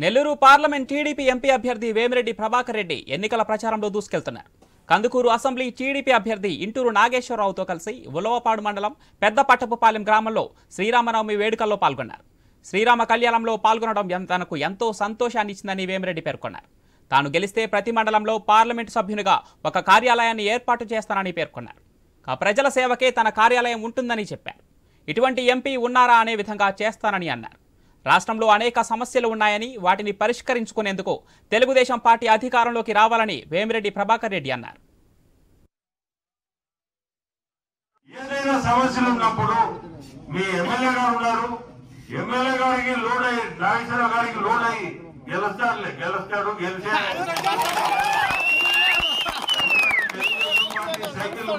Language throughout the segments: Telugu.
నెల్లూరు పార్లమెంట్ టీడీపీ ఎంపీ అభ్యర్థి వేమిరెడ్డి ప్రభాకర్ రెడ్డి ఎన్నికల ప్రచారంలో దూసుకెళ్తున్నారు. కందుకూరు అసెంబ్లీ టీడీపీ అభ్యర్థి ఇంటూరు నాగేశ్వరరావుతో కలిసి ఉలవపాడు మండలం పెద్ద పట్టపుపాలెం గ్రామంలో శ్రీరామనవమి వేడుకల్లో పాల్గొన్నారు. శ్రీరామ కళ్యాణంలో పాల్గొనడం తనకు ఎంతో సంతోషాన్ని ఇచ్చిందని వేమిరెడ్డి పేర్కొన్నారు. తాను గెలిస్తే ప్రతి మండలంలో పార్లమెంటు సభ్యునిగా ఒక కార్యాలయాన్ని ఏర్పాటు చేస్తానని పేర్కొన్నారు. ప్రజల సేవకే తన కార్యాలయం ఉంటుందని చెప్పారు. ఇటువంటి ఎంపీ ఉన్నారా అనే విధంగా చేస్తానని అన్నారు. రాష్ట్రంలో అనేక సమస్యలు ఉన్నాయని వాటిని పరిష్కరించుకునేందుకు తెలుగుదేశం పార్టీ అధికారంలోకి రావాలని వేమిరెడ్డి ప్రభాకర్ రెడ్డి అన్నారు. ఏదైనా సమస్యలు ఉన్నప్పుడు మీ ఎమ్మెల్యే గారు ఉన్నారు, ఎమ్మెల్యే గారికి లోడ్ అయ్యి నాగేశ్వరరావు గారికి లోడ్ అయ్యి గెలుస్తాడు గెలిచే సైకిల్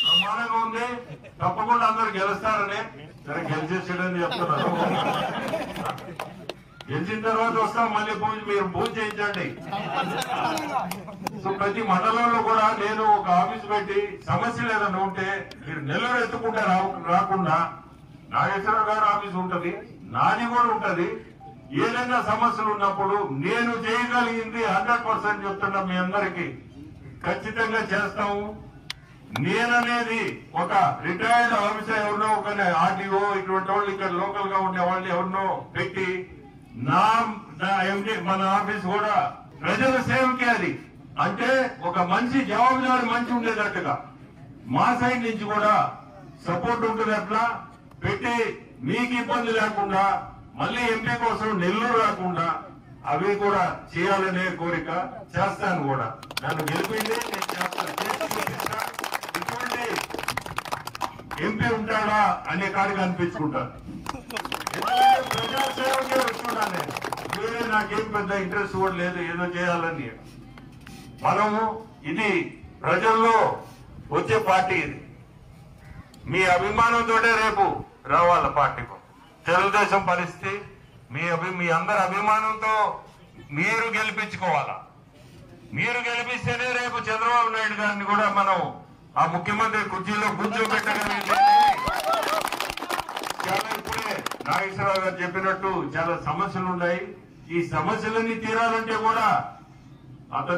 ప్రమాణంగా ఉంది, తప్పకుండా అందరు గెలుస్తారని సరే గెలిచేసాడని చెప్తున్నారు. గెలిచిన తర్వాత వస్తాం మళ్ళీ మీరు పూజ చేయించండి. సో ప్రతి మండలంలో కూడా నేను ఒక ఆఫీస్ పెట్టి సమస్యలు ఏదైనా ఉంటే మీరు నెల్లూరు ఎత్తుకుంటే రాకుండా నాగేశ్వరరావు గారు ఆఫీస్ ఉంటది, నాది కూడా ఉంటది. ఏదైనా సమస్యలు ఉన్నప్పుడు నేను చేయగలిగింది 100% చెప్తున్నా మీ అందరికి ఖచ్చితంగా చేస్తాము. నేననేది ఒక రిటైర్డ్ ఆఫీసర్ ఎవరినో ఒక ఆర్టీఓ ఇటువంటి వాళ్ళు ఇక్కడ లోకల్ గా ఉండే వాళ్ళు ఎవరినో పెట్టి నా ఎండి మన ఆఫీస్ కూడా ప్రజల సేవకే అది. అంటే ఒక మంచి జవాబుదారి మంచి ఉండేటట్టుగా మా సైడ్ నుంచి కూడా సపోర్ట్ ఉంటుంది. అట్లా పెట్టి మీకు ఇబ్బంది లేకుండా మళ్ళీ ఎంపీ కోసం నెల్లూరు రాకుండా అవి కూడా చేయాలనే కోరిక చేస్తాను కూడా. నన్ను గెలిపింది నేను చేస్తాను, ఇటువంటి ఎంపీ ఉంటాడా అనే కాడికి అనిపించుకుంటాను. ప్రజాసేవకే వచ్చున్నాను నేను, వేరే నాకేం పెద్ద ఇంట్రెస్ట్ కూడా లేదు ఏదో చేయాలని. మనము ఇది ప్రజల్లో వచ్చే పార్టీ, ఇది మీ అభిమానంతో రేపు రావాల పార్టీకు. తెలుగుదేశం పరిస్థితి మీ అందరి అభిమానంతో మీరు గెలిపించుకోవాలా. మీరు గెలిపిస్తేనే రేపు చంద్రబాబు నాయుడు గారిని కూడా మనం ఆ ముఖ్యమంత్రి కుర్చీలో కూర్చోబెట్టగలిగితే. చాలా ఇప్పుడే నాగేశ్వరరావు గారు చెప్పినట్టు చాలా సమస్యలు ఉన్నాయి. ఈ సమస్యలన్నీ తీరాలంటే కూడా అతను